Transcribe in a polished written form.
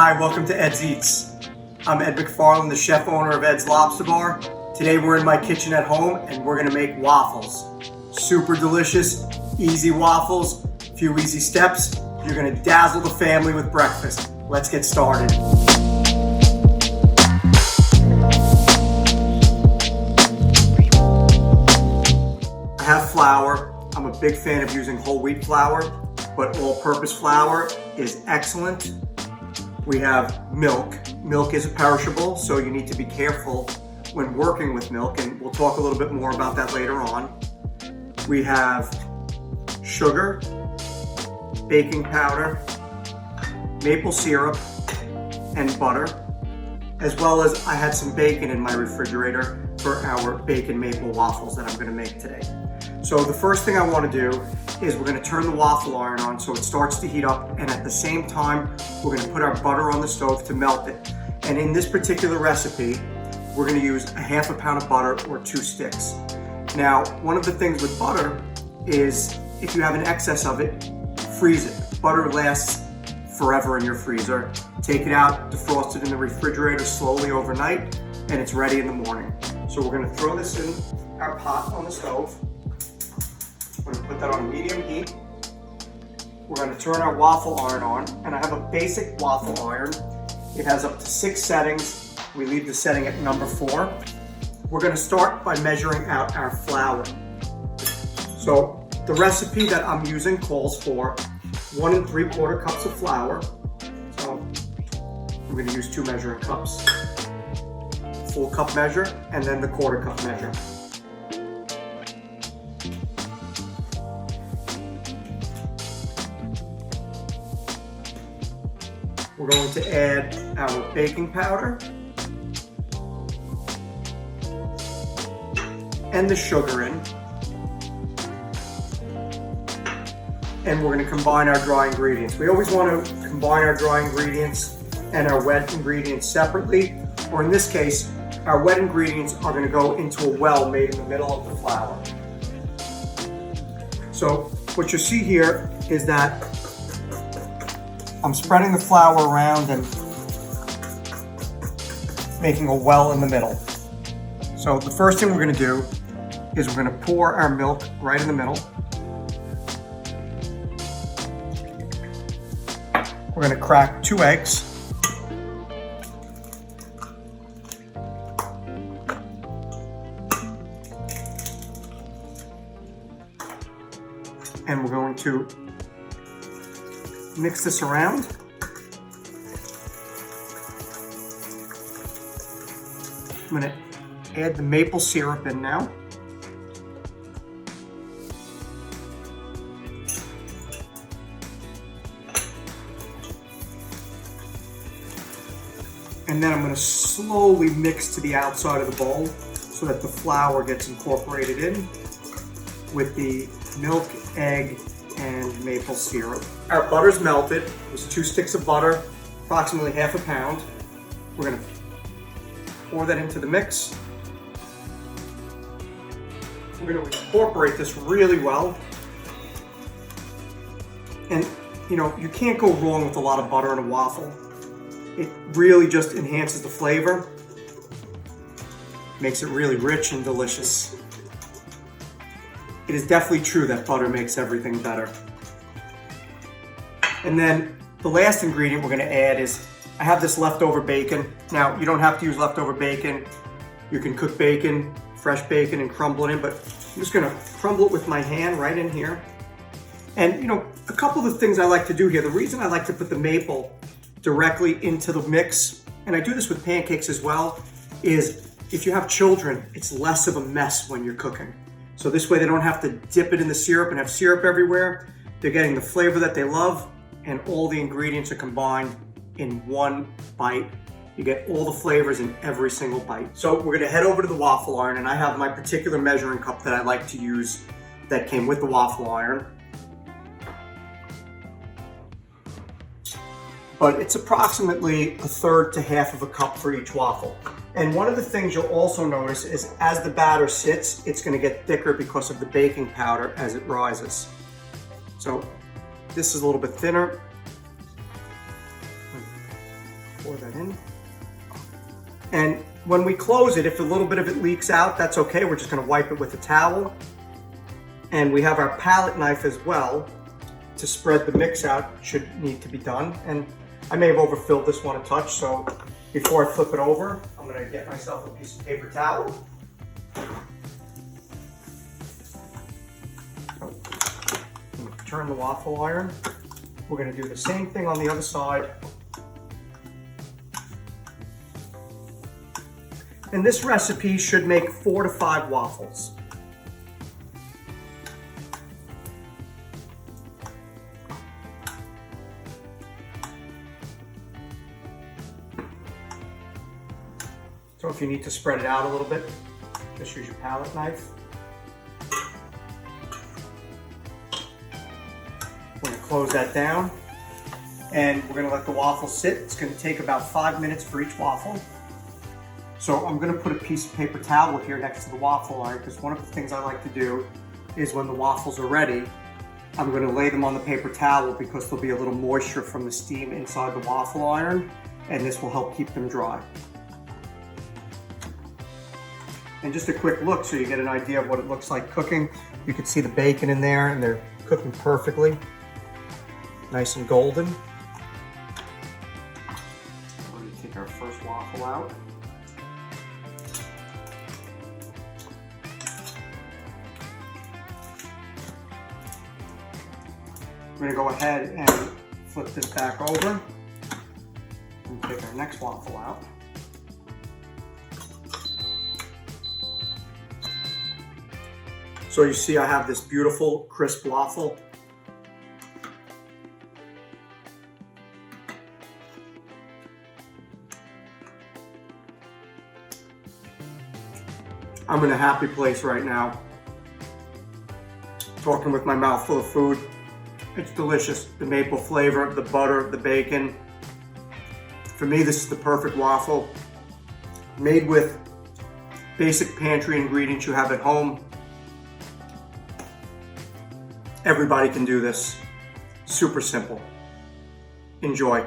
Hi, welcome to Ed's Eats. I'm Ed McFarland, the chef owner of Ed's Lobster Bar. Today we're in my kitchen at home and we're gonna make waffles. Super delicious, easy waffles, a few easy steps. You're gonna dazzle the family with breakfast. Let's get started. I have flour. I'm a big fan of using whole wheat flour, but all-purpose flour is excellent. We have milk. Milk is perishable, so you need to be careful when working with milk, and we'll talk a little bit more about that later on. We have sugar, baking powder, maple syrup, and butter, as well as I had some bacon in my refrigerator for our bacon maple waffles that I'm going to make today. So the first thing I want to do is we're going to turn the waffle iron on so it starts to heat up, and at the same time we're going to put our butter on the stove to melt it. And in this particular recipe we're going to use a half a pound of butter or 2 sticks. Now, one of the things with butter is if you have an excess of it, freeze it. Butter lasts forever in your freezer. Take it out, defrost it in the refrigerator slowly overnight, and it's ready in the morning. So we're going to throw this in our pot on the stove. We're going to put that on medium heat. We're going to turn our waffle iron on, and I have a basic waffle iron. It has up to 6 settings. We leave the setting at number 4. We're going to start by measuring out our flour. So the recipe that I'm using calls for 1 3/4 cups of flour. So I'm going to use 2 measuring cups. Full cup measure, and then the 1/4 cup measure. We're going to add our baking powder and the sugar in. And we're going to combine our dry ingredients. We always want to combine our dry ingredients and our wet ingredients separately, or in this case, our wet ingredients are going to go into a well made in the middle of the flour. So what you see here is that I'm spreading the flour around and making a well in the middle. So the first thing we're going to do is we're going to pour our milk right in the middle. We're going to crack 2 eggs. And we're going to mix this around. I'm going to add the maple syrup in now. And then I'm going to slowly mix to the outside of the bowl so that the flour gets incorporated in with the milk, egg, and maple syrup. Our butter's melted. It was 2 sticks of butter, approximately half a pound. We're going to pour that into the mix. We're going to incorporate this really well. And you know, you can't go wrong with a lot of butter in a waffle. It really just enhances the flavor, makes it really rich and delicious. It is definitely true that butter makes everything better. And then the last ingredient we're going to add is, I have this leftover bacon. Now, you don't have to use leftover bacon. You can cook bacon, fresh bacon, and crumble it in, but I'm just going to crumble it with my hand right in here. And you know, a couple of the things I like to do here, the reason I like to put the maple directly into the mix, and I do this with pancakes as well, is if you have children, it's less of a mess when you're cooking. So this way they don't have to dip it in the syrup and have syrup everywhere. They're getting the flavor that they love, and all the ingredients are combined in one bite. You get all the flavors in every single bite. So we're gonna head over to the waffle iron, and I have my particular measuring cup that I like to use that came with the waffle iron. But it's approximately 1/3 to half of a cup for each waffle. And one of the things you'll also notice is as the batter sits, it's going to get thicker because of the baking powder as it rises. So this is a little bit thinner. Pour that in. And when we close it, if a little bit of it leaks out, that's okay. We're just gonna wipe it with a towel. And we have our palette knife as well to spread the mix out, should need to be done. And I may have overfilled this one a touch, so before I flip it over, I'm gonna get myself a piece of paper towel. Turn the waffle iron. We're gonna do the same thing on the other side. And this recipe should make 4 to 5 waffles. So if you need to spread it out a little bit, just use your palette knife. We're gonna close that down and we're gonna let the waffle sit. It's gonna take about 5 minutes for each waffle. So I'm gonna put a piece of paper towel here next to the waffle iron, because one of the things I like to do is when the waffles are ready, I'm gonna lay them on the paper towel because there'll be a little moisture from the steam inside the waffle iron, and this will help keep them dry. And just a quick look so you get an idea of what it looks like cooking. You can see the bacon in there and they're cooking perfectly. Nice and golden. We're gonna take our first waffle out. We're gonna go ahead and flip this back over and take our next waffle out. So you see I have this beautiful crisp waffle. I'm in a happy place right now, talking with my mouth full of food. It's delicious. The maple flavor, the butter, the bacon. For me, this is the perfect waffle. Made with basic pantry ingredients you have at home. Everybody can do this. Super simple. Enjoy.